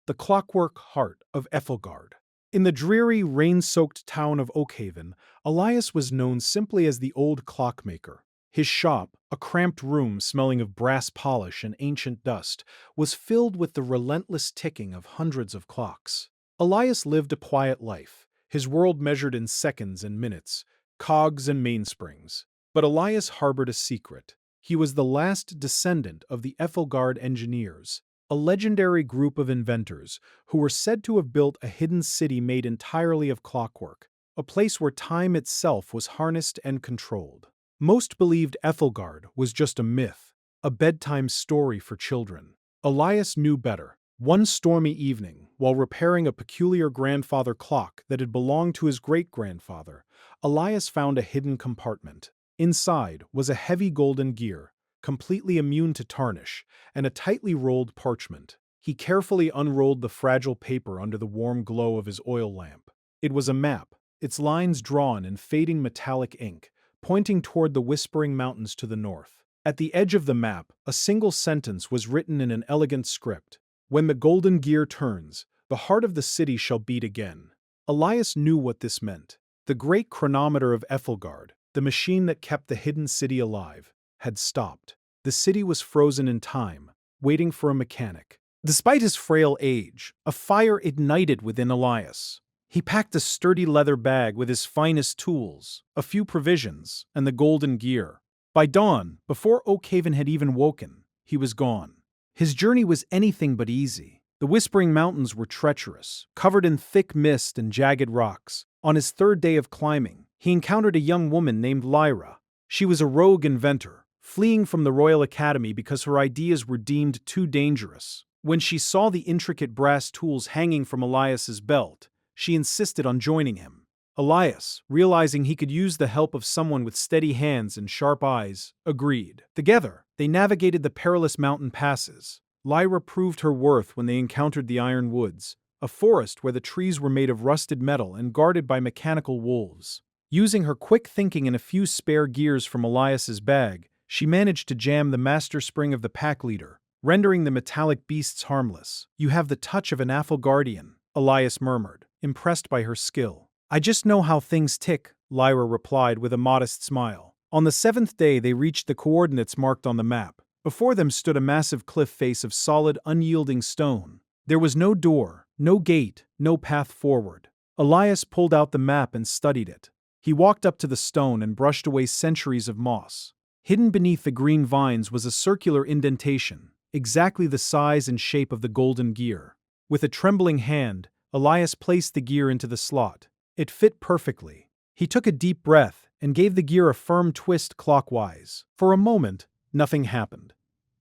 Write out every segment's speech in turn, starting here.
the clockwork heart of Ethelgard. In the dreary, rain-soaked town of Oakhaven, Elias was known simply as the Old Clockmaker. His shop, a cramped room smelling of brass polish and ancient dust, was filled with the relentless ticking of hundreds of clocks. Elias lived a quiet life, his world measured in seconds and minutes, cogs and mainsprings. But Elias harbored a secret. He was the last descendant of the Ethelgard engineers, a legendary group of inventors who were said to have built a hidden city made entirely of clockwork, a place where time itself was harnessed and controlled. Most believed Ethelgard was just a myth, a bedtime story for children. Elias knew better. One stormy evening, while repairing a peculiar grandfather clock that had belonged to his great-grandfather, Elias found a hidden compartment. Inside was a heavy golden gear, completely immune to tarnish, and a tightly rolled parchment. He carefully unrolled the fragile paper under the warm glow of his oil lamp. It was a map, its lines drawn in fading metallic ink, pointing toward the Whispering Mountains to the north. At the edge of the map, a single sentence was written in an elegant script. "When the golden gear turns, the heart of the city shall beat again." Elias knew what this meant. The great chronometer of Ethelgard, the machine that kept the hidden city alive, had stopped. The city was frozen in time, waiting for a mechanic. Despite his frail age, a fire ignited within Elias. He packed a sturdy leather bag with his finest tools, a few provisions, and the golden gear. By dawn, before Oakhaven had even woken, he was gone. His journey was anything but easy. The Whispering Mountains were treacherous, covered in thick mist and jagged rocks. On his third day of climbing, he encountered a young woman named Lyra. She was a rogue inventor, fleeing from the Royal Academy because her ideas were deemed too dangerous. When she saw the intricate brass tools hanging from Elias's belt, she insisted on joining him. Elias, realizing he could use the help of someone with steady hands and sharp eyes, agreed. Together, they navigated the perilous mountain passes. Lyra proved her worth when they encountered the Iron Woods, a forest where the trees were made of rusted metal and guarded by mechanical wolves. Using her quick thinking and a few spare gears from Elias's bag, she managed to jam the master spring of the pack leader, rendering the metallic beasts harmless. "You have the touch of an Ethelgardian," Elias murmured, impressed by her skill. "I just know how things tick," Lyra replied with a modest smile. On the seventh day they reached the coordinates marked on the map. Before them stood a massive cliff face of solid, unyielding stone. There was no door, no gate, no path forward. Elias pulled out the map and studied it. He walked up to the stone and brushed away centuries of moss. Hidden beneath the green vines was a circular indentation, exactly the size and shape of the golden gear. With a trembling hand, Elias placed the gear into the slot. It fit perfectly. He took a deep breath and gave the gear a firm twist clockwise. For a moment, nothing happened.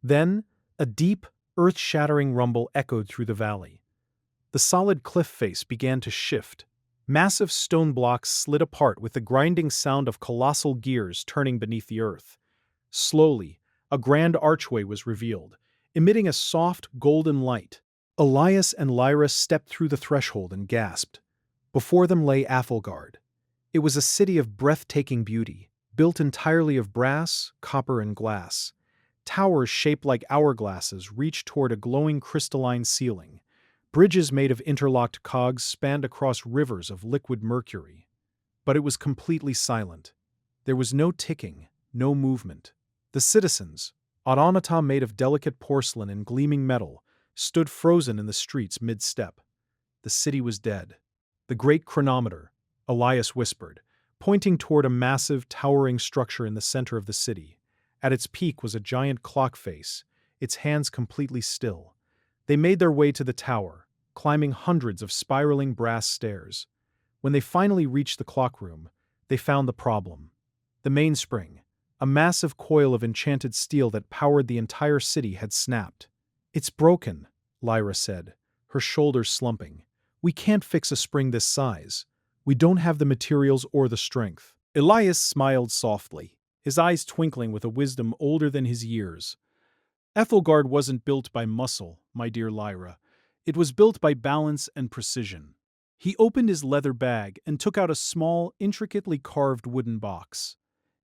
Then, a deep, earth-shattering rumble echoed through the valley. The solid cliff face began to shift. Massive stone blocks slid apart with the grinding sound of colossal gears turning beneath the earth. Slowly, a grand archway was revealed, emitting a soft, golden light. Elias and Lyra stepped through the threshold and gasped. Before them lay Ethelgard. It was a city of breathtaking beauty, built entirely of brass, copper, and glass. Towers shaped like hourglasses reached toward a glowing crystalline ceiling. Bridges made of interlocked cogs spanned across rivers of liquid mercury. But it was completely silent. There was no ticking, no movement. The citizens, automata made of delicate porcelain and gleaming metal, stood frozen in the streets mid-step. The city was dead. "The great chronometer," Elias whispered, pointing toward a massive, towering structure in the center of the city. At its peak was a giant clock face, its hands completely still. They made their way to the tower, climbing hundreds of spiraling brass stairs. When they finally reached the clock room, they found the problem. The mainspring, a massive coil of enchanted steel that powered the entire city, had snapped. "It's broken," Lyra said, her shoulders slumping. "We can't fix a spring this size. We don't have the materials or the strength." Elias smiled softly, his eyes twinkling with a wisdom older than his years. "Ethelgard wasn't built by muscle, my dear Lyra. It was built by balance and precision." He opened his leather bag and took out a small, intricately carved wooden box.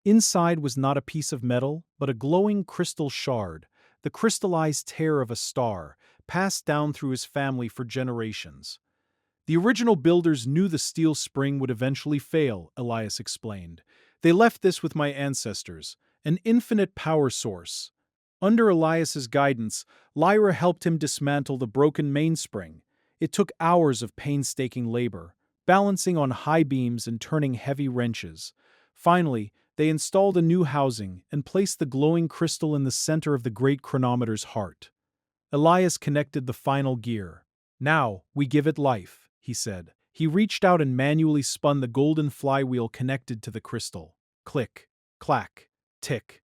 Inside was not a piece of metal, but a glowing crystal shard, the crystallized tear of a star, passed down through his family for generations. The original builders knew the steel spring would eventually fail, Elias explained. They left this with my ancestors, an infinite power source. Under Elias's guidance, Lyra helped him dismantle the broken mainspring. It took hours of painstaking labor, balancing on high beams and turning heavy wrenches. Finally, they installed a new housing and placed the glowing crystal in the center of the great chronometer's heart. Elias connected the final gear. Now, we give it life, he said. He reached out and manually spun the golden flywheel connected to the crystal. Click, clack, tick.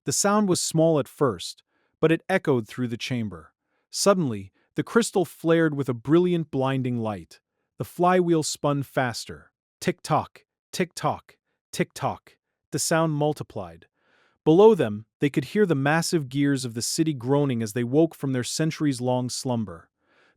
The sound was small at first, but it echoed through the chamber. Suddenly, the crystal flared with a brilliant, blinding light. The flywheel spun faster. Tick-tock, tick-tock, tick-tock. The sound multiplied. Below them, they could hear the massive gears of the city groaning as they woke from their centuries-long slumber.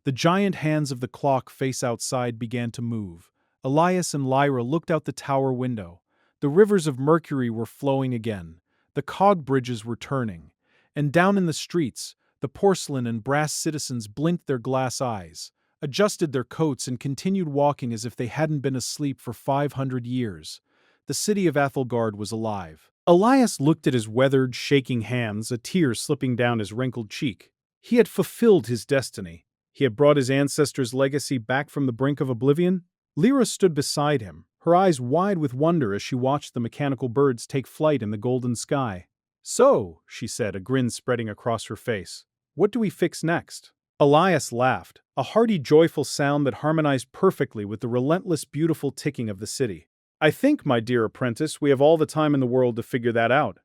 The giant hands of the clock face outside began to move. Elias and Lyra looked out the tower window. The rivers of mercury were flowing again. The cog bridges were turning. And down in the streets, the porcelain and brass citizens blinked their glass eyes, adjusted their coats, and continued walking as if they hadn't been asleep for 500 years. The city of Ethelgard was alive. Elias looked at his weathered, shaking hands, a tear slipping down his wrinkled cheek. He had fulfilled his destiny. He had brought his ancestors' legacy back from the brink of oblivion. Lyra stood beside him, her eyes wide with wonder as she watched the mechanical birds take flight in the golden sky. "So," she said, a grin spreading across her face, "what do we fix next?" Elias laughed, a hearty, joyful sound that harmonized perfectly with the relentless, beautiful ticking of the city. "I think, my dear apprentice, we have all the time in the world to figure that out."